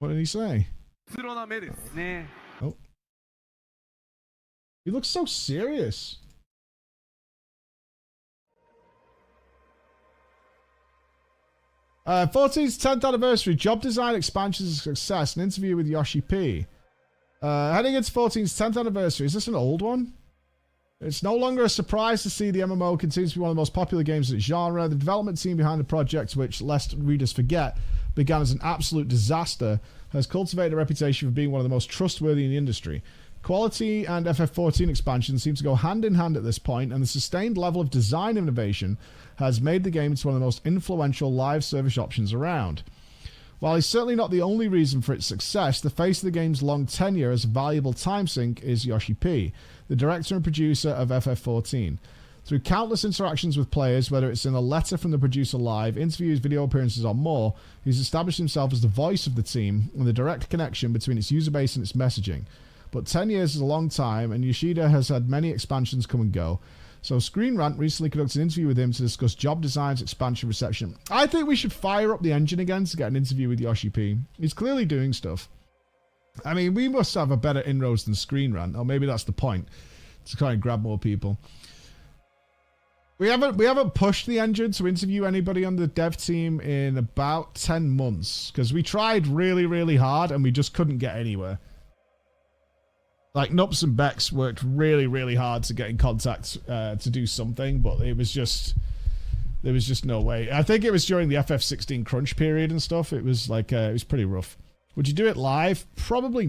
What did he say? Oh. He looks so serious. Uh, 14's 10th anniversary, job design expansions of success, an interview with Yoshi P. Heading into 14's 10th anniversary, is this an old one? It's no longer a surprise to see the MMO continues to be one of the most popular games in its genre. The development team behind the project, which, lest readers forget, began as an absolute disaster, has cultivated a reputation for being one of the most trustworthy in the industry. Quality and FF14 expansion seem to go hand in hand at this point, and the sustained level of design innovation has made the game into one of the most influential live service options around. While it's certainly not the only reason for its success, the face of the game's long tenure as a valuable time sink is Yoshi P, the director and producer of FF14. Through countless interactions with players, whether it's in a letter from the producer live, interviews, video appearances, or more, he's established himself as the voice of the team and the direct connection between its user base and its messaging. But 10 years is a long time, and Yoshida has had many expansions come and go. So Screen Rant recently conducted an interview with him to discuss job designs, expansion, reception. I think we should fire up the engine again to get an interview with Yoshi P. He's clearly doing stuff. I mean, we must have a better inroads than Screen Rant, or maybe that's the point, to try and grab more people. We haven't pushed the engine to interview anybody on the dev team in about 10 months, because we tried really, really hard and we just couldn't get anywhere. Like, Nups and Bex worked really, really hard to get in contact to do something, but it was just... There was just no way. I think it was during the FF16 crunch period and stuff. It was like, it was pretty rough. Would you do it live? Probably,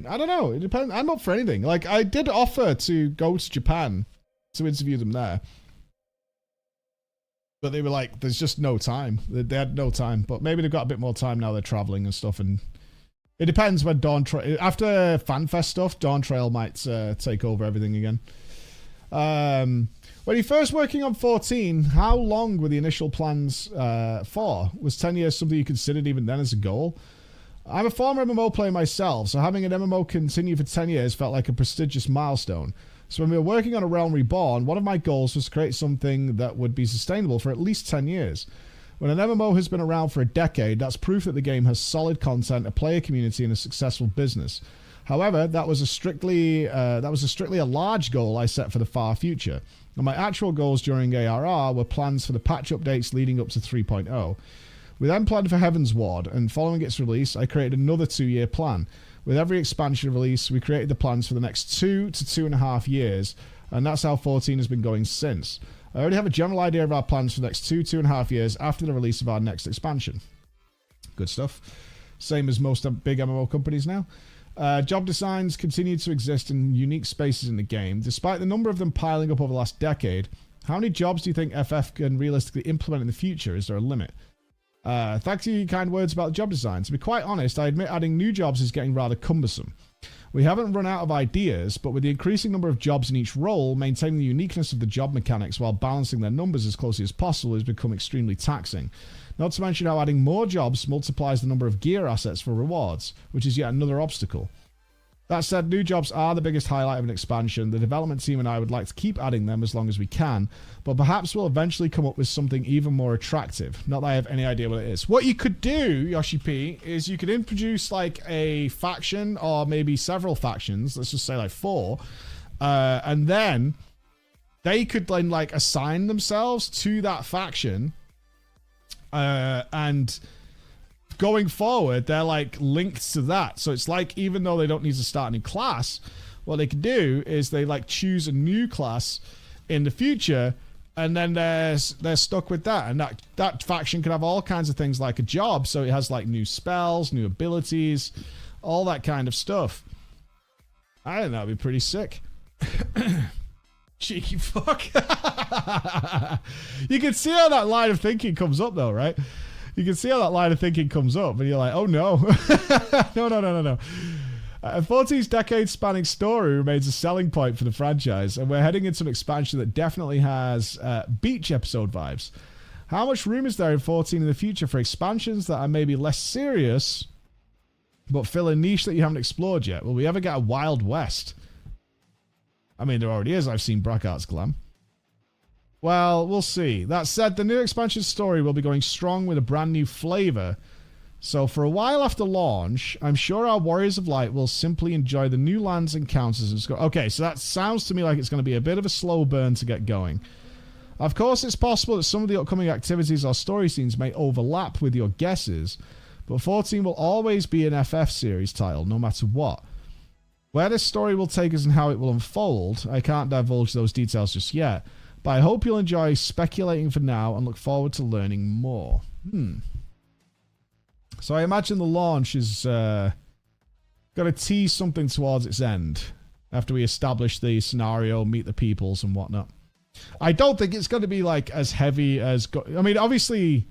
I don't know. It depends. I'm up for anything. Like, I did offer to go to Japan to interview them there. But they were like, there's just no time. They had no time. But maybe they've got a bit more time now they're traveling and stuff, and... It depends when Dawn Trail... After FanFest stuff, Dawn Trail might take over everything again. When you're first working on 14, how long were the initial plans for? Was 10 years something you considered even then as a goal? I'm a former MMO player myself, so having an MMO continue for 10 years felt like a prestigious milestone. So when we were working on A Realm Reborn, one of my goals was to create something that would be sustainable for at least 10 years. When an MMO has been around for a decade, that's proof that the game has solid content, a player community, and a successful business. However, that was a strictly a large goal I set for the far future. And my actual goals during ARR were plans for the patch updates leading up to 3.0. We then planned for Heaven's Ward, and following its release, I created another 2-year plan. With every expansion release, we created the plans for the next 2 to 2.5 years, and that's how 14 has been going since. I already have a general idea of our plans for the next 2.5 years after the release of our next expansion. Good stuff. Same as most big MMO companies now. Job designs continue to exist in unique spaces in the game. Despite the number of them piling up over the last decade, how many jobs do you think FF can realistically implement in the future? Is there a limit? Thanks for your kind words about the job design. To be quite honest, I admit adding new jobs is getting rather cumbersome. We haven't run out of ideas, but with the increasing number of jobs in each role, maintaining the uniqueness of the job mechanics while balancing their numbers as closely as possible has become extremely taxing. Not to mention how adding more jobs multiplies the number of gear assets for rewards, which is yet another obstacle. That said, new jobs are the biggest highlight of an expansion. The development team and I would like to keep adding them as long as we can, but perhaps we'll eventually come up with something even more attractive. Not that I have any idea what it is. What you could do, Yoshi P, is you could introduce like a faction or maybe several factions, let's just say like 4, and then they could then like assign themselves to that faction, and going forward, they're like linked to that. So it's like, even though they don't need to start a new class, what they can do is they like choose a new class in the future, and then they're stuck with that. And that faction can have all kinds of things like a job. So it has like new spells, new abilities, all that kind of stuff. I think that'd be pretty sick. Cheeky fuck. You can see how that line of thinking comes up though, right? You can see how that line of thinking comes up, and you're like, oh no. No. 14's decade-spanning story remains a selling point for the franchise, and we're heading into an expansion that definitely has beach episode vibes. How much room is there in 14 in the future for expansions that are maybe less serious, but fill a niche that you haven't explored yet? Will we ever get a Wild West? I mean, there already is. I've seen Brackart's Glam. Well, we'll see. That said, the new expansion story will be going strong with a brand new flavor. So for a while after launch, I'm sure our Warriors of Light will simply enjoy the new lands, encounters, and score. Okay, so that sounds to me like it's going to be a bit of a slow burn to get going. Of course, it's possible that some of the upcoming activities or story scenes may overlap with your guesses, but 14 will always be an FF series title, no matter what. Where this story will take us and how it will unfold, I can't divulge those details just yet, but I hope you'll enjoy speculating for now and look forward to learning more. So I imagine the launch is going to tease something towards its end after we establish the scenario, meet the peoples and whatnot. I don't think it's going to be like as heavy as... I mean, obviously...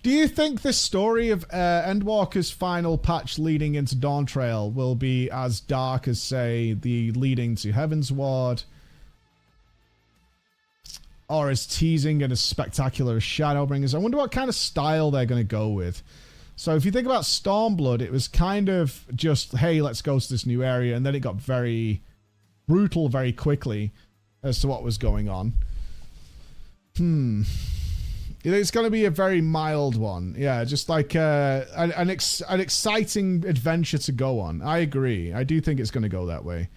Do you think the story of Endwalker's final patch leading into Dawntrail will be as dark as, say, the leading to Heaven's Ward? Or as teasing and as spectacular as Shadowbringers? I wonder what kind of style they're going to go with. So if you think about Stormblood, it was kind of just, hey, let's go to this new area. And then it got very brutal very quickly as to what was going on. It's going to be a very mild one. Yeah, just like an exciting adventure to go on. I agree. I do think it's going to go that way.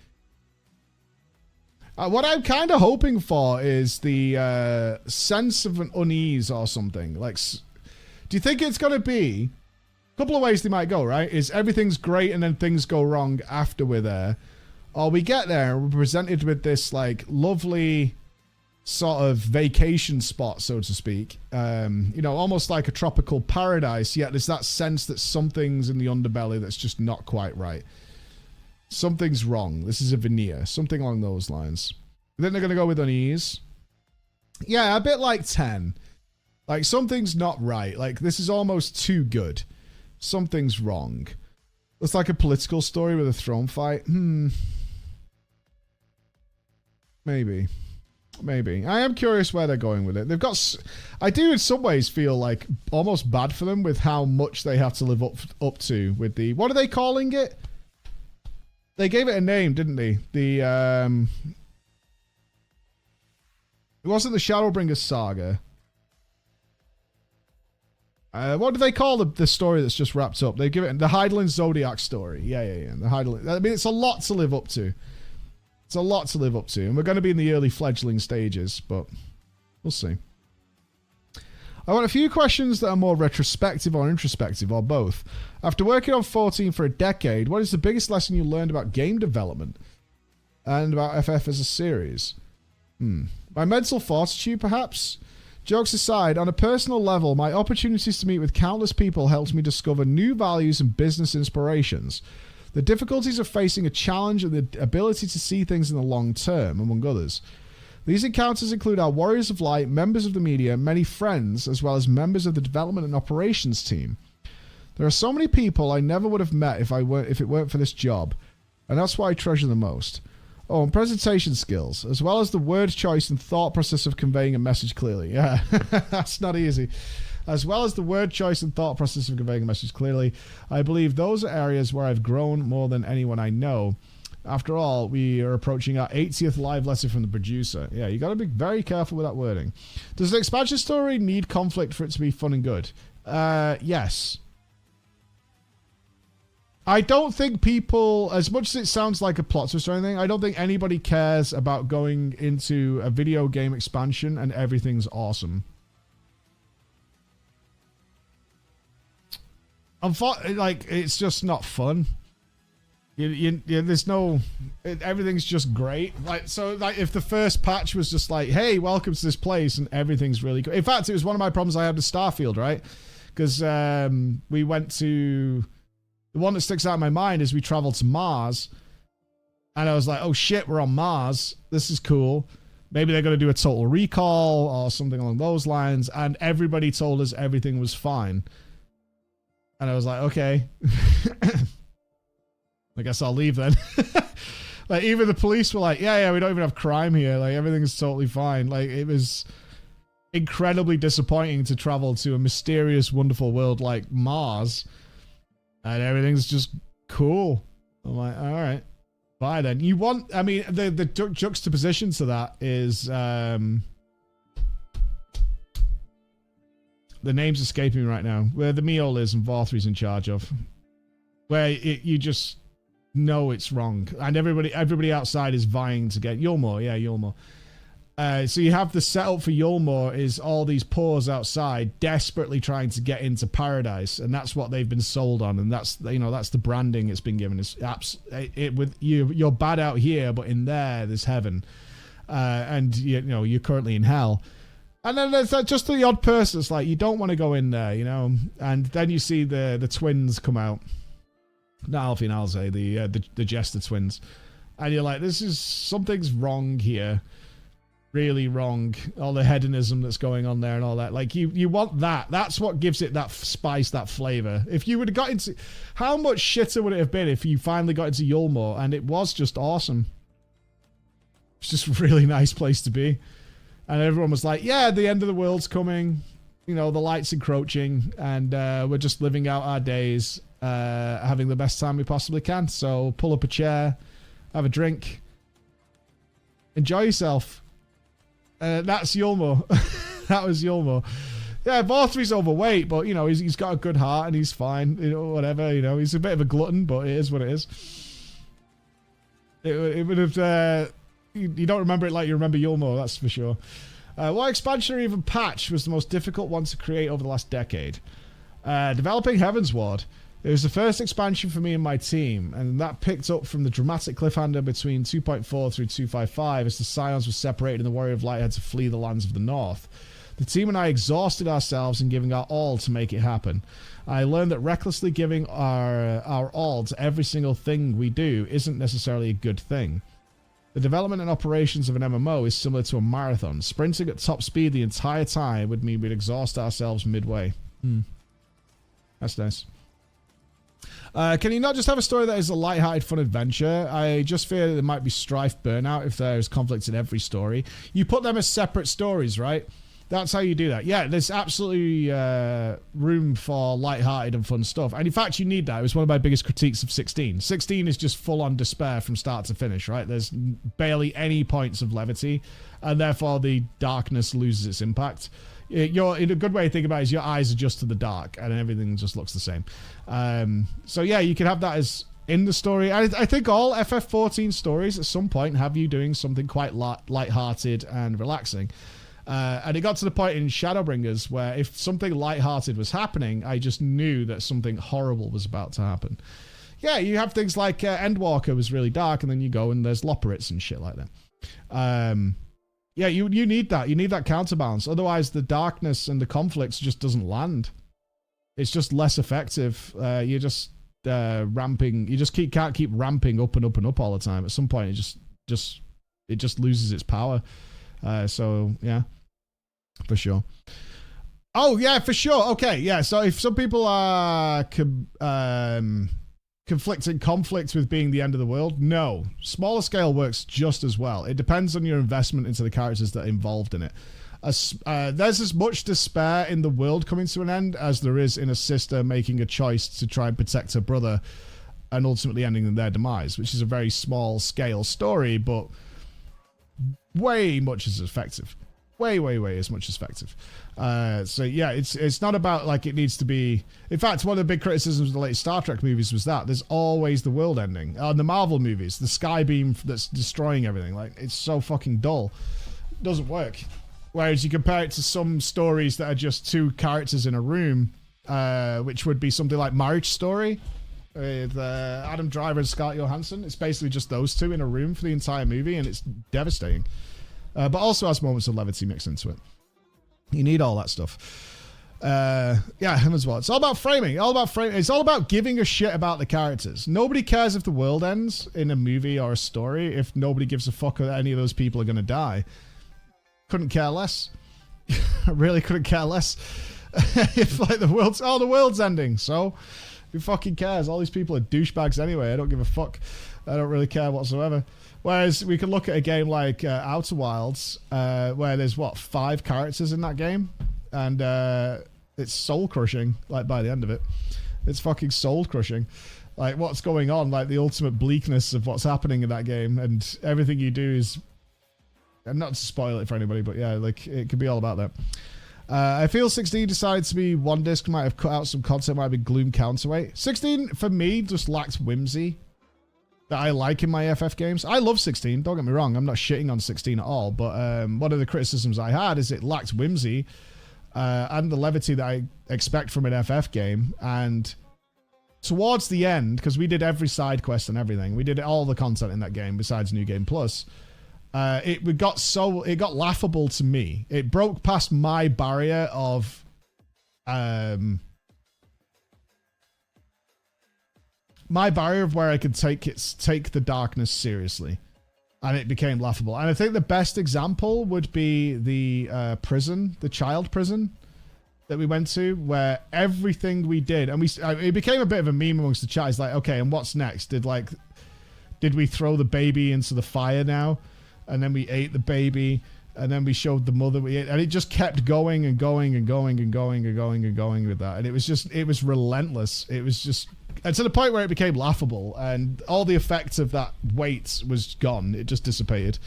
What I'm kind of hoping for is the sense of an unease or something. Like, do you think it's going to be... A couple of ways they might go, right? Is everything's great and then things go wrong after we're there. Or we get there and we're presented with this, like, lovely sort of vacation spot, so to speak. You know, almost like a tropical paradise, yet there's that sense that something's in the underbelly that's just not quite right. Something's wrong. This is a veneer. Something along those lines. Then they're going to go with unease. Yeah, a bit like 10. Like, something's not right. Like, this is almost too good. Something's wrong. It's like a political story with a throne fight. Maybe. Maybe. I am curious where they're going with it. They've got... I do in some ways feel like almost bad for them with how much they have to live up to with the... What are they calling it? They gave it a name, didn't they? The... It wasn't the Shadowbringers saga. What do they call the story that's just wrapped up? They give it the Heidelin Zodiac story. Yeah. The Heidelin. I mean, it's a lot to live up to. It's a lot to live up to. And we're going to be in the early fledgling stages, but we'll see. I want a few questions that are more retrospective or introspective, or both. After working on 14 for a decade, what is the biggest lesson you learned about game development and about FF as a series? My mental fortitude, perhaps? Jokes aside, on a personal level, my opportunities to meet with countless people helped me discover new values and business inspirations. The difficulties of facing a challenge and the ability to see things in the long term, among others. These encounters include our Warriors of Light, members of the media, many friends, as well as members of the development and operations team. There are so many people I never would have met if it weren't for this job, and that's what I treasure the most. Oh, and presentation skills, as well as the word choice and thought process of conveying a message clearly. Yeah, that's not easy. As well as the word choice and thought process of conveying a message clearly, I believe those are areas where I've grown more than anyone I know. After all, we are approaching our 80th live letter from the producer. Yeah, you got to be very careful with that wording. Does the expansion story need conflict for it to be fun and good? Yes. I don't think people, as much as it sounds like a plot twist or anything, I don't think anybody cares about going into a video game expansion and everything's awesome. Like, it's just not fun. There's no... everything's just great. Like, so, like, if the first patch was just like, hey, welcome to this place, and everything's really good. In fact, it was one of my problems I had with Starfield, right? Because we went to... The one that sticks out in my mind is we traveled to Mars, and I was like, oh shit, we're on Mars. This is cool. Maybe they're going to do a total recall or something along those lines, and everybody told us everything was fine. And I was like, okay. I guess I'll leave then. Like, even the police were like, yeah, we don't even have crime here. Like, everything's totally fine. Like, it was incredibly disappointing to travel to a mysterious, wonderful world like Mars. And everything's just cool. I'm like, all right, bye then. You want, I mean, the juxtaposition to that is, the name's escaping me right now, where the Meol is and Vorthry's in charge of, where you just know it's wrong, and everybody outside is vying to get Yulmore. Yeah, Yulmore. So you have the setup for Yulmore is all these pawns outside desperately trying to get into paradise, and that's what they've been sold on, and that's the branding it's been given. It's with you're bad out here, but in there's heaven, and you're currently in hell. And then there's just the odd person that's like, you don't want to go in there, and then you see the twins come out. Not Alfie and Alze, the Jester twins, and you're like, something's wrong here. Really wrong. All the hedonism that's going on there and all that. Like, you want that. That's what gives it that spice, that flavor. If you would have got into... How much shitter would it have been if you finally got into Yulmore and it was just awesome? It's just a really nice place to be. And everyone was like, yeah, the end of the world's coming. The light's encroaching. And we're just living out our days, having the best time we possibly can. So pull up a chair, have a drink, enjoy yourself. That's Yulmore. That was Yulmore. Yeah, Vorthry's overweight, but he's got a good heart and he's fine. Whatever. He's a bit of a glutton, but it is what it is. It would have. You don't remember it like you remember Yulmore, that's for sure. What expansion or even patch was the most difficult one to create over the last decade? Developing Heavensward. It was the first expansion for me and my team, and that picked up from the dramatic cliffhanger between 2.4 through 255 as the Scions were separated and the Warrior of Light had to flee the lands of the North. The team and I exhausted ourselves in giving our all to make it happen. I learned that recklessly giving our all to every single thing we do isn't necessarily a good thing. The development and operations of an MMO is similar to a marathon. Sprinting at top speed the entire time would mean we'd exhaust ourselves midway. That's nice. Can you not just have a story that is a light-hearted fun adventure? I just fear there might be strife burnout if there's conflict in every story. You put them as separate stories, right? That's how you do that. Yeah, there's absolutely room for light-hearted and fun stuff. And in fact, you need that. It was one of my biggest critiques of 16. 16 is just full-on despair from start to finish, right? There's barely any points of levity, and therefore the darkness loses its impact. In a good way to think about it is your eyes adjust to the dark and everything just looks the same. So yeah, you can have that as in the story. I think all FF14 stories at some point have you doing something quite light-hearted and relaxing. And it got to the point in Shadowbringers where if something light-hearted was happening, I just knew that something horrible was about to happen. Yeah, you have things like Endwalker was really dark, and then you go and there's Loporrits and shit like that. Yeah, you need that. You need that counterbalance. Otherwise, the darkness and the conflicts just doesn't land. It's just less effective. You're just ramping. You just can't keep ramping up and up and up all the time. At some point, it just loses its power. So yeah, for sure. Oh yeah, for sure. Okay, yeah. So if some people are conflict with being the end of the world, no. Smaller scale works just as well. It depends on your investment into the characters that are involved in it. There's as much despair in the world coming to an end as there is in a sister making a choice to try and protect her brother and ultimately ending in their demise, which is a very small scale story, but way much as effective. Way as much as effective. So yeah, it's not about like it needs to be. In fact, one of the big criticisms of the latest Star Trek movies was that there's always the world ending. The Marvel movies, the sky beam that's destroying everything, like it's so fucking dull. It doesn't work. Whereas you compare it to some stories that are just two characters in a room, which would be something like Marriage Story with Adam Driver and Scarlett Johansson. It's basically just those two in a room for the entire movie, and it's devastating. But also has moments of levity mixed into it. You need all that stuff. Yeah, him as well. It's all about framing. It's all about giving a shit about the characters. Nobody cares if the world ends in a movie or a story if nobody gives a fuck that any of those people are going to die. Couldn't care less. I really couldn't care less. If like the world's ending. So who fucking cares? All these people are douchebags anyway. I don't give a fuck. I don't really care whatsoever. Whereas we can look at a game like Outer Wilds, where there's 5 characters in that game, and it's soul crushing. Like by the end of it, it's fucking soul crushing. Like what's going on, like the ultimate bleakness of what's happening in that game, and everything you do is, and not to spoil it for anybody, but yeah, like it could be all about that. I feel 16 decided to be one disc, might have cut out some content, might have been gloom counterweight. 16, for me, just lacks whimsy that I like in my FF games. I love 16, don't get me wrong. I'm not shitting on 16 at all, but one of the criticisms I had is it lacked whimsy and the levity that I expect from an FF game. And towards the end, because we did every side quest and everything, we did all the content in that game besides New Game Plus, it got laughable to me. It broke past my barrier of where I could take the darkness seriously, and it became laughable. And I think the best example would be the prison, the child prison that we went to, where everything we did, and it became a bit of a meme amongst the chat. It's like, okay, and what's next? Did we throw the baby into the fire now? And then we ate the baby, and then we showed the mother we ate, and it just kept going and going and going and going and going and going with that. And it was relentless. It was just, and to the point where it became laughable, and all the effects of that weight was gone. It just dissipated.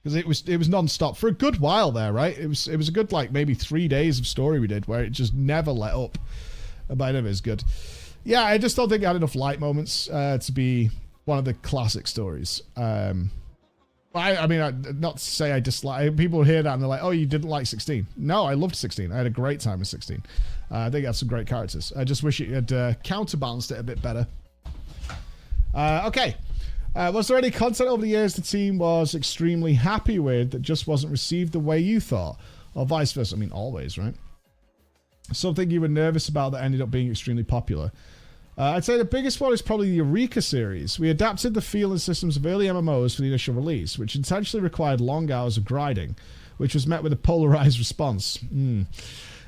Because it was non-stop for a good while there, right? It was a good, like, maybe 3 days of story we did where it just never let up. But it was good. Yeah, I just don't think it had enough light moments to be one of the classic stories. I mean, not to say I dislike... People hear that and they're like, oh, you didn't like 16. No, I loved 16. I had a great time with 16. I think it had some great characters. I just wish it had counterbalanced it a bit better. Okay. Was there any content over the years the team was extremely happy with that just wasn't received the way you thought? Or vice versa? I mean, always, right? Something you were nervous about that ended up being extremely popular. I'd say the biggest one is probably the Eureka series. We adapted the feel and systems of early MMOs for the initial release, which intentionally required long hours of grinding, which was met with a polarized response.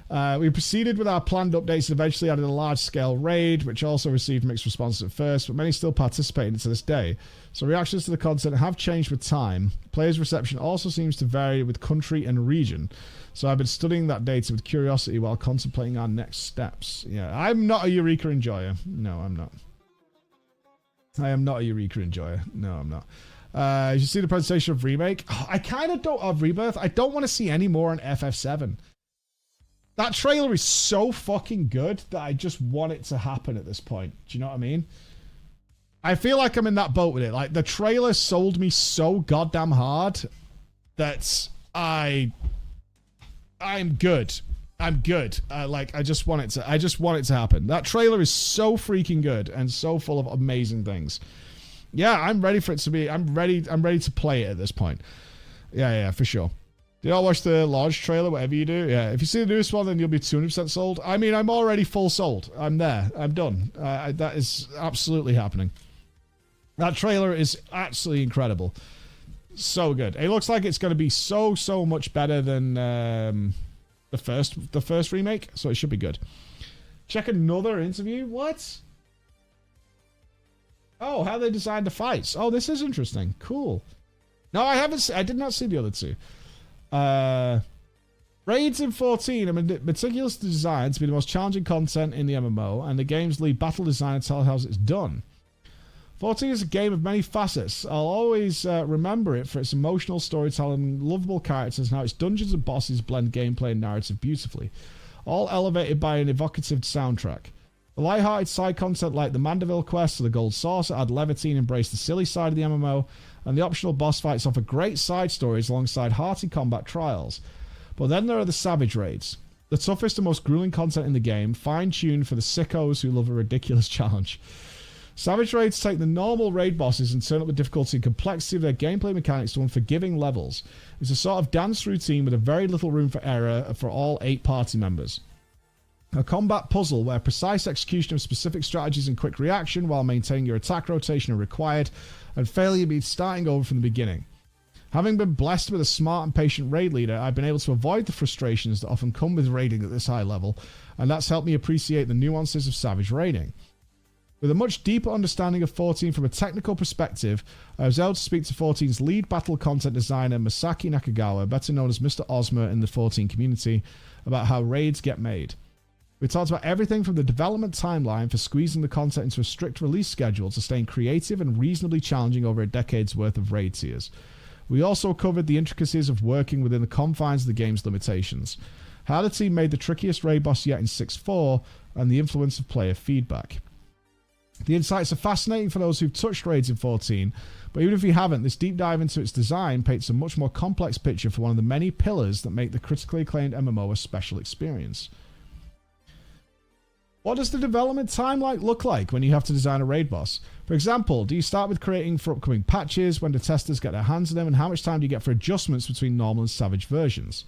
We proceeded with our planned updates and eventually added a large-scale raid, which also received mixed responses at first, but many still participate in it to this day. So reactions to the content have changed with time. Players' reception also seems to vary with country and region. So I've been studying that data with curiosity while contemplating our next steps. Yeah, I'm not a Eureka enjoyer. No, I'm not. I am not a Eureka enjoyer. No, I'm not. You see the presentation of Remake? Oh, I kind of don't... Of Rebirth. I don't want to see any more on FF7. That trailer is so fucking good that I just want it to happen at this point. Do you know what I mean? I feel like I'm in that boat with it. Like, the trailer sold me so goddamn hard that I'm good. I'm good. I just want it to happen. That trailer is so freaking good and so full of amazing things. Yeah, I'm ready for it to be. I'm ready to play it at this point. Yeah, for sure. Do you all watch the launch trailer, whatever you do? Yeah, if you see the newest one, then you'll be 200% sold. I mean, I'm already full sold. I'm there. I'm done. That is absolutely happening. That trailer is absolutely incredible. So good. It looks like it's going to be so much better than the first remake, so it should be good. Check another interview? What? Oh, how they designed the fights. Oh, this is interesting. Cool. No, I did not see the other two. Raids in 14 are meticulously designed to be the most challenging content in the MMO, and the game's lead battle designer tells how it's done. 14 is a game of many facets. I'll always remember it for its emotional storytelling, lovable characters, and how its dungeons and bosses blend gameplay and narrative beautifully, all elevated by an evocative soundtrack. The light-hearted side content like the Mandeville quest or the Gold Saucer add levity and embrace the silly side of the MMO, and the optional boss fights offer great side stories alongside hearty combat trials. But then there are the Savage Raids, the toughest and most grueling content in the game, fine-tuned for the sickos who love a ridiculous challenge. Savage Raids take the normal raid bosses and turn up the difficulty and complexity of their gameplay mechanics to unforgiving levels. It's a sort of dance routine with a very little room for error for all 8 party members. A combat puzzle where precise execution of specific strategies and quick reaction while maintaining your attack rotation are required, and failure means starting over from the beginning. Having been blessed with a smart and patient raid leader, I've been able to avoid the frustrations that often come with raiding at this high level, and that's helped me appreciate the nuances of Savage raiding. With a much deeper understanding of 14 from a technical perspective, I was able to speak to 14's lead battle content designer, Masaki Nakagawa, better known as Mr. Ozma in the 14 community, about how raids get made. We talked about everything from the development timeline for squeezing the content into a strict release schedule to staying creative and reasonably challenging over a decade's worth of raid tiers. We also covered the intricacies of working within the confines of the game's limitations. how the team made the trickiest raid boss yet in 6.4, and the influence of player feedback. The insights are fascinating for those who've touched raids in 14, but even if you haven't, this deep dive into its design paints a much more complex picture for one of the many pillars that make the critically acclaimed MMO a special experience. What does the development timeline look like when you have to design a raid boss? For example, do you start with creating for upcoming patches, when the testers get their hands on them, and how much time do you get for adjustments between normal and savage versions?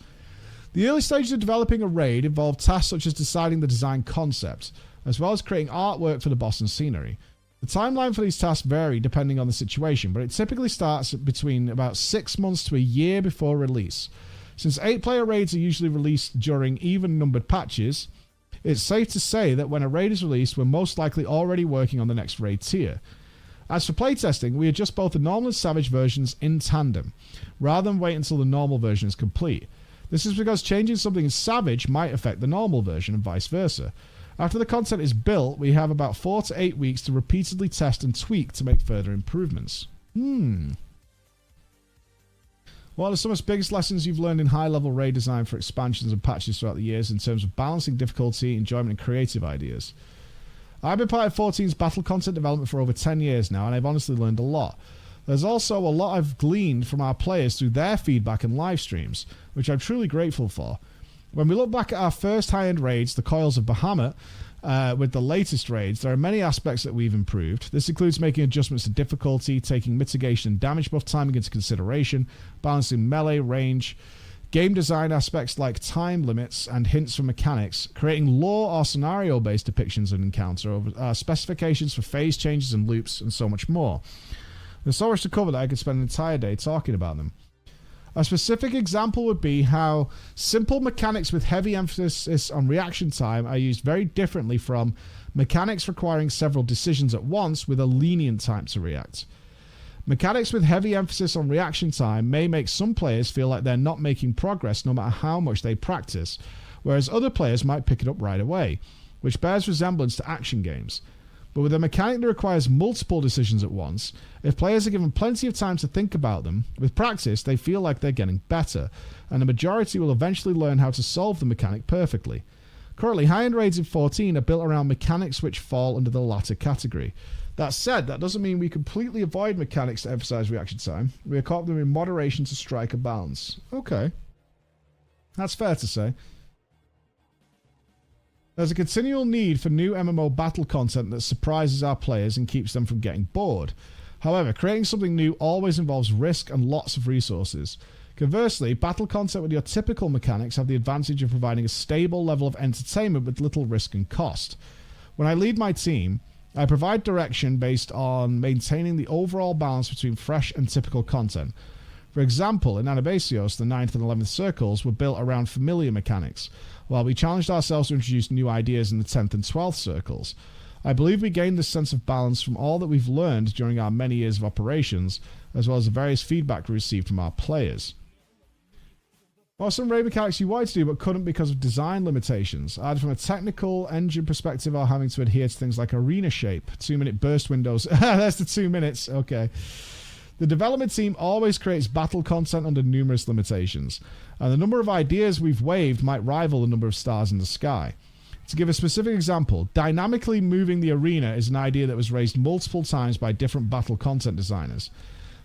The early stages of developing a raid involve tasks such as deciding the design concept, as well as creating artwork for the boss and scenery. The timeline for these tasks vary depending on the situation, but it typically starts between about 6 months to a year before release. Since 8-player raids are usually released during even-numbered patches, it's safe to say that when a raid is released, we're most likely already working on the next raid tier. As for playtesting, we adjust both the normal and savage versions in tandem, rather than wait until the normal version is complete. This is because changing something in savage might affect the normal version and vice versa. After the content is built, we have about 4 to 8 weeks to repeatedly test and tweak to make further improvements. What are some of the biggest lessons you've learned in high-level raid design for expansions and patches throughout the years in terms of balancing difficulty, enjoyment, and creative ideas? I've been part of 14's battle content development for over 10 years now, and I've honestly learned a lot. There's also a lot I've gleaned from our players through their feedback and live streams, which I'm truly grateful for. When we look back at our first high-end raids, the Coils of Bahamut, with the latest raids, there are many aspects that we've improved. This includes making adjustments to difficulty, taking mitigation and damage buff timing into consideration, balancing melee, range, game design aspects like time limits and hints for mechanics, creating lore or scenario-based depictions of encounter, specifications for phase changes and loops, and so much more. There's so much to cover that I could spend an entire day talking about them. A specific example would be how simple mechanics with heavy emphasis on reaction time are used very differently from mechanics requiring several decisions at once with a lenient time to react. Mechanics with heavy emphasis on reaction time may make some players feel like they're not making progress no matter how much they practice, whereas other players might pick it up right away, which bears resemblance to action games. But with a mechanic that requires multiple decisions at once, if players are given plenty of time to think about them, with practice they feel like they're getting better, and the majority will eventually learn how to solve the mechanic perfectly. Currently, high-end raids in 14 are built around mechanics which fall under the latter category. That said, that doesn't mean we completely avoid mechanics to emphasize reaction time. We accompany them in moderation to strike a balance. Okay. That's fair to say. There's a continual need for new MMO battle content that surprises our players and keeps them from getting bored. However, creating something new always involves risk and lots of resources. Conversely, battle content with your typical mechanics have the advantage of providing a stable level of entertainment with little risk and cost. When I lead my team, I provide direction based on maintaining the overall balance between fresh and typical content. For example, in Anabasios, the 9th and 11th circles were built around familiar mechanics, while we challenged ourselves to introduce new ideas in the 10th and 12th circles. I believe we gained this sense of balance from all that we've learned during our many years of operations, as well as the various feedback we received from our players. What are some raid mechanics you wanted to do but couldn't because of design limitations, either from a technical engine perspective or having to adhere to things like arena shape, 2-minute burst windows? That's the 2 minutes, okay. The development team always creates battle content under numerous limitations, and the number of ideas we've waived might rival the number of stars in the sky. To give a specific example, dynamically moving the arena is an idea that was raised multiple times by different battle content designers.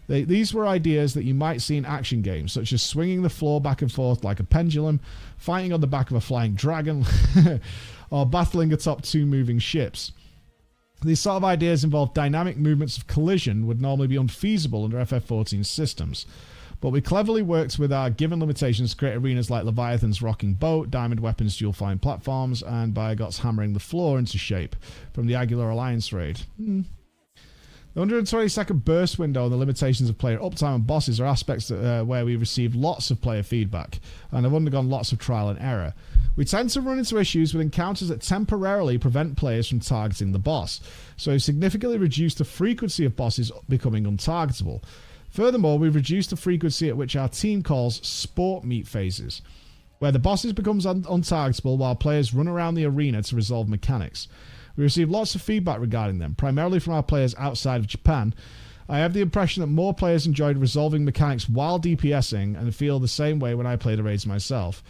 These were ideas that you might see in action games, such as swinging the floor back and forth like a pendulum, fighting on the back of a flying dragon, or battling atop 2 moving ships. These sort of ideas involve dynamic movements of collision would normally be unfeasible under FF14's systems. But we cleverly worked with our given limitations to create arenas like Leviathan's rocking boat, Diamond Weapon's dual flying platforms, and Biogot's hammering the floor into shape from the Aguilar Alliance raid. The 120-second burst window and the limitations of player uptime and bosses are aspects that, where we received lots of player feedback and have undergone lots of trial and error. We tend to run into issues with encounters that temporarily prevent players from targeting the boss, so we've significantly reduced the frequency of bosses becoming untargetable. Furthermore, we've reduced the frequency at which our team calls sport meet phases, where the bosses becomes untargetable while players run around the arena to resolve mechanics. We received lots of feedback regarding them, primarily from our players outside of Japan. I have the impression that more players enjoyed resolving mechanics while DPSing and feel the same way when I play the raids myself.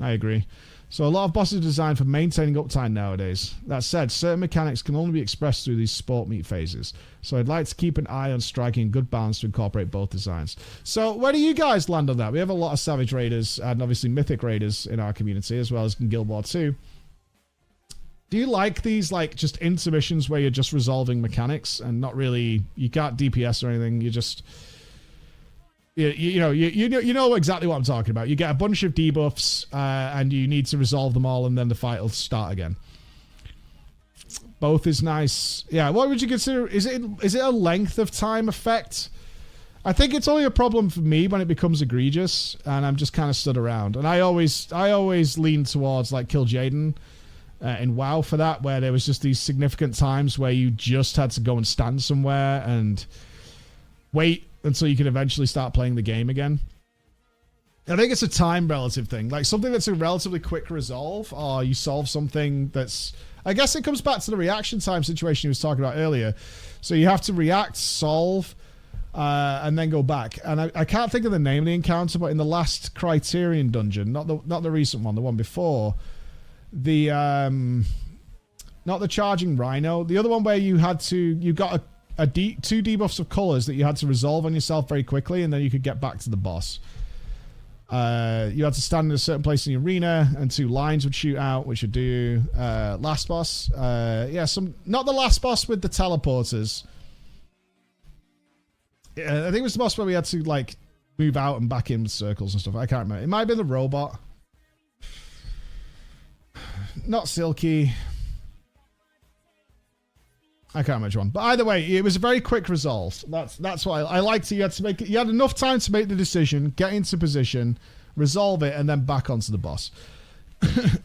I agree. So a lot of bosses are designed for maintaining uptime nowadays. That said, certain mechanics can only be expressed through these sport meat phases. So I'd like to keep an eye on striking a good balance to incorporate both designs. So where do you guys land on that? We have a lot of Savage Raiders and obviously Mythic Raiders in our community, as well as in Guild War 2. Do you like these, like, just intermissions where you're just resolving mechanics and not really, you can't DPS or anything, you just... You know exactly what I'm talking about. You get a bunch of debuffs and you need to resolve them all, and then the fight will start again. Both is nice. Yeah, what would you consider? Is it a length of time effect? I think it's only a problem for me when it becomes egregious, and I'm just kind of stood around. And I always lean towards like Kill Jaden in WoW for that, where there was just these significant times where you just had to go and stand somewhere and wait until you can eventually start playing the game again. I think it's a time relative thing. Like something that's a relatively quick resolve, or you solve something that's... I guess it comes back to the reaction time situation he was talking about earlier. So you have to react, solve, and then go back. And I can't think of the name of the encounter, but in the last Criterion dungeon, not the recent one, the one before, the not the charging rhino, the other one where you got two debuffs of colors that you had to resolve on yourself very quickly, and then you could get back to the boss. You had to stand in a certain place in the arena, and two lines would shoot out, which would do last boss. Not the last boss with the teleporters. I think it was the boss where we had to like move out and back in with circles and stuff. I can't remember. It might have been the robot. Not Silky. I can't remember which one. But either way, it was a very quick resolve. That's why I liked it. You had enough time to make the decision, get into position, resolve it, and then back onto the boss.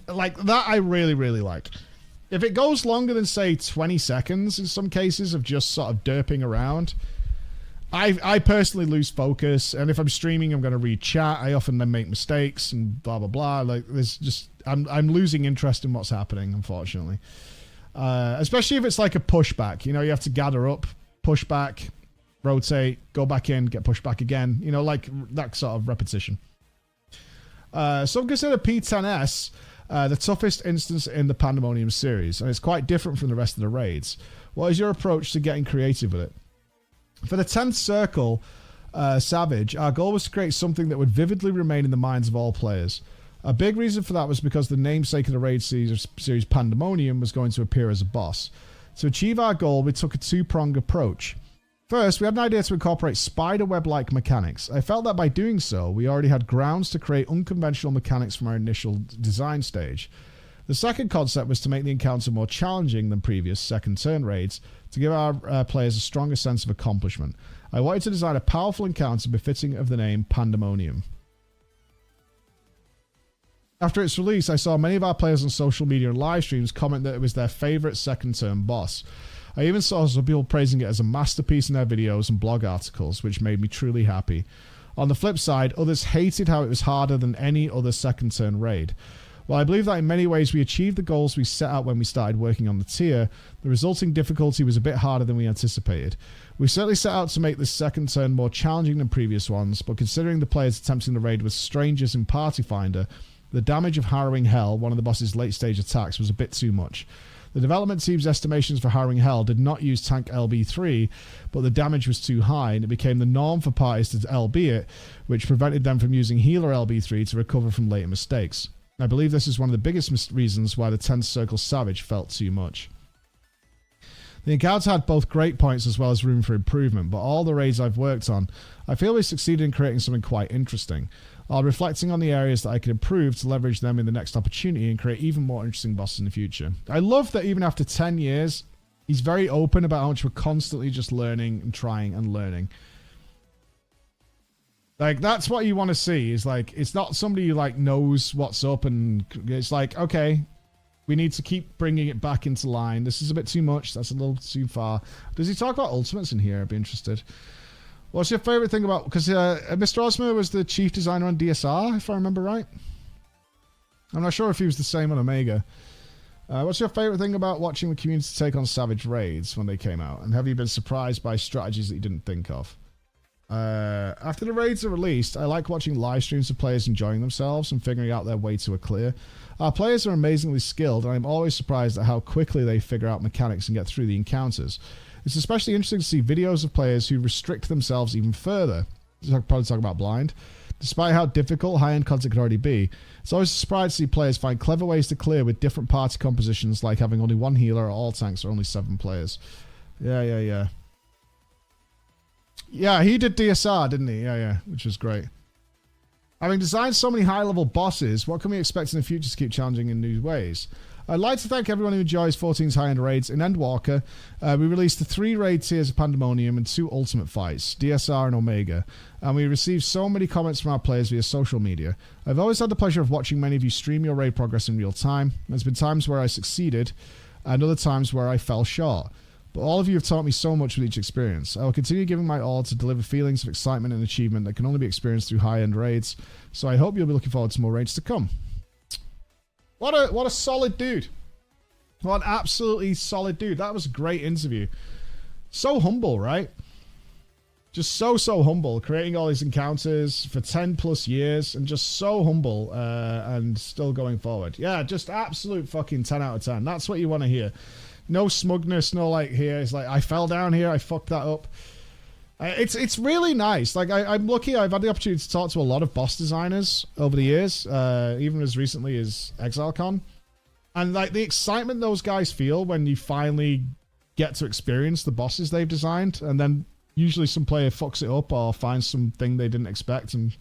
Like that I really, really like. If it goes longer than, say, 20 seconds in some cases of just sort of derping around, I personally lose focus. And if I'm streaming, I'm going to read chat. I often then make mistakes and blah, blah, blah. Like there's just, I'm losing interest in what's happening, unfortunately. Especially if it's like a pushback, you know, you have to gather up, push back, rotate, go back in, get pushed back again, you know, like that sort of repetition. Some consider P10S the toughest instance in the Pandemonium series, and it's quite different from the rest of the raids. What is your approach to getting creative with it? For the 10th Circle Savage, our goal was to create something that would vividly remain in the minds of all players. A big reason for that was because the namesake of the raid series Pandemonium was going to appear as a boss. To achieve our goal, we took a two-pronged approach. First, we had an idea to incorporate spiderweb-like mechanics. I felt that by doing so, we already had grounds to create unconventional mechanics from our initial design stage. The second concept was to make the encounter more challenging than previous second turn raids, to give our players a stronger sense of accomplishment. I wanted to design a powerful encounter befitting of the name Pandemonium. After its release, I saw many of our players on social media and live streams comment that it was their favourite second-turn boss. I even saw some people praising it as a masterpiece in their videos and blog articles, which made me truly happy. On the flip side, others hated how it was harder than any other second-turn raid. While I believe that in many ways we achieved the goals we set out when we started working on the tier, the resulting difficulty was a bit harder than we anticipated. We certainly set out to make this second turn more challenging than previous ones, but considering the players attempting the raid with strangers in Party Finder, the damage of Harrowing Hell, one of the boss's late-stage attacks, was a bit too much. The development team's estimations for Harrowing Hell did not use tank LB3, but the damage was too high, and it became the norm for parties to LB it, which prevented them from using healer LB3 to recover from later mistakes. I believe this is one of the biggest reasons why the 10th Circle Savage felt too much. The encounter had both great points as well as room for improvement, but all the raids I've worked on, I feel we succeeded in creating something quite interesting. I'll be reflecting on the areas that I could improve to leverage them in the next opportunity and create even more interesting bosses in the future. I love that even after 10 years, he's very open about how much we're constantly just learning and trying and learning. Like, that's what you want to see, is like, it's not somebody who like knows what's up and it's like, okay, we need to keep bringing it back into line. This is a bit too much. That's a little too far. Does he talk about ultimates in here? I'd be interested. What's your favorite thing about... Because Mr. Osmer was the chief designer on DSR, if I remember right. I'm not sure if he was the same on Omega. What's your favorite thing about watching the community take on Savage raids when they came out? And have you been surprised by strategies that you didn't think of? After the raids are released, I like watching live streams of players enjoying themselves and figuring out their way to a clear. Our players are amazingly skilled, and I'm always surprised at how quickly they figure out mechanics and get through the encounters. It's especially interesting to see videos of players who restrict themselves even further. Probably talk about blind. Despite how difficult high-end content could already be, it's always a surprise to see players find clever ways to clear with different party compositions, like having only one healer or all tanks or only 7 players. Yeah, he did DSR, didn't he? Yeah, which was great. Having designed so many high-level bosses, what can we expect in the future to keep challenging in new ways? I'd like to thank everyone who enjoys 14's high-end raids. In Endwalker, we released the 3 raid tiers of Pandemonium and 2 ultimate fights, DSR and Omega, and we received so many comments from our players via social media. I've always had the pleasure of watching many of you stream your raid progress in real time. There's been times where I succeeded, and other times where I fell short. But all of you have taught me so much with each experience. I will continue giving my all to deliver feelings of excitement and achievement that can only be experienced through high-end raids, so I hope you'll be looking forward to more raids to come. What a solid dude. What an absolutely solid dude. That was a great interview. So humble, right? Just so humble. Creating all these encounters for 10 plus years and just so humble and still going forward. Yeah, just absolute fucking 10 out of 10. That's what you want to hear. No smugness, no like here. It's like, I fell down here. I fucked that up. It's really nice. Like I'm lucky. I've had the opportunity to talk to a lot of boss designers over the years, even as recently as ExileCon, and like the excitement those guys feel when you finally get to experience the bosses they've designed, and then usually some player fucks it up or finds something they didn't expect, and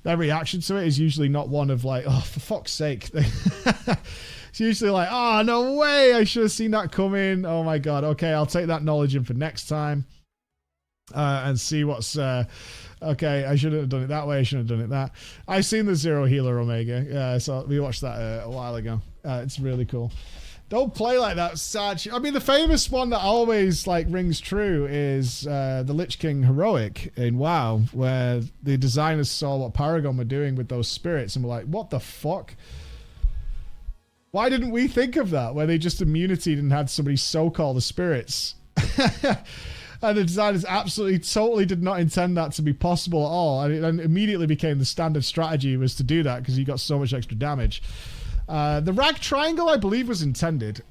their reaction to it is usually not one of like, oh, for fuck's sake. It's usually like, oh, no way, I should have seen that coming. Oh my god, okay, I'll take that knowledge in for next time. And see what's okay. I shouldn't have done it that way. I shouldn't have done it that. I've seen the Zero Healer Omega. So we watched that a while ago. It's really cool. Don't play like that, sad. I mean, the famous one that always like rings true is the Lich King Heroic in WoW, where the designers saw what Paragon were doing with those spirits and were like, "What the fuck? Why didn't we think of that?" Where they just immunitied and had somebody so-call the spirits. And the designers absolutely, totally did not intend that to be possible at all. And it immediately became the standard strategy was to do that because you got so much extra damage. The Rag Triangle, I believe, was intended.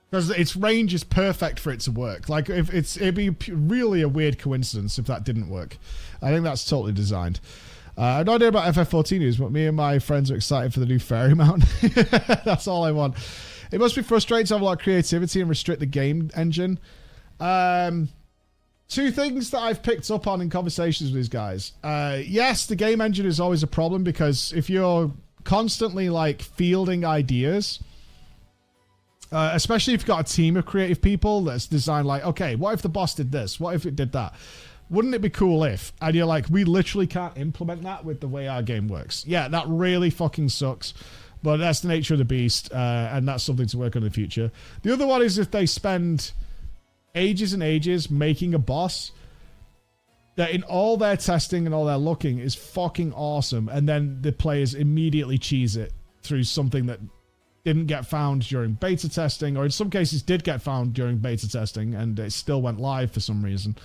Because its range is perfect for it to work. Like, it'd be really a weird coincidence if that didn't work. I think that's totally designed. I have no idea about FF14 news, but me and my friends are excited for the new Fairy Mount. That's all I want. It must be frustrating to have a lot of creativity and restrict the game engine. 2 things that I've picked up on in conversations with these guys. Yes, the game engine is always a problem because if you're constantly like fielding ideas, especially if you've got a team of creative people that's designed like, okay, what if the boss did this? What if it did that? Wouldn't it be cool if? And you're like, we literally can't implement that with the way our game works. Yeah, that really fucking sucks. But that's the nature of the beast, and that's something to work on in the future. The other one is if they spend ages and ages making a boss that in all their testing and all their looking is fucking awesome, and then the players immediately cheese it through something that didn't get found during beta testing, or in some cases did get found during beta testing, and it still went live for some reason.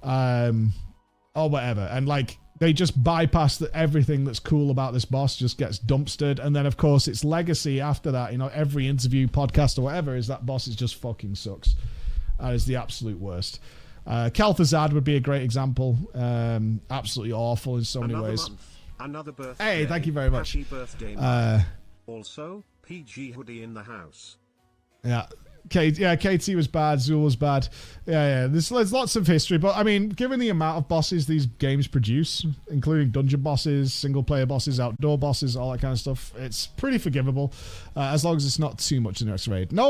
Or whatever. And like, they just bypass everything that's cool about this boss, just gets dumpstered. And then, of course, its legacy after that, you know, every interview, podcast, or whatever, is that boss is just fucking sucks. That is the absolute worst. Kel'Thuzad would be a great example. Absolutely awful in so many ways. Another birthday. Hey, thank you very much. Happy birthday. Also, PG Hoodie in the house. Yeah. KT was bad. Zul was bad. Yeah. There's lots of history, but I mean, given the amount of bosses these games produce, including dungeon bosses, single player bosses, outdoor bosses, all that kind of stuff, it's pretty forgivable as long as it's not too much in the next raid. No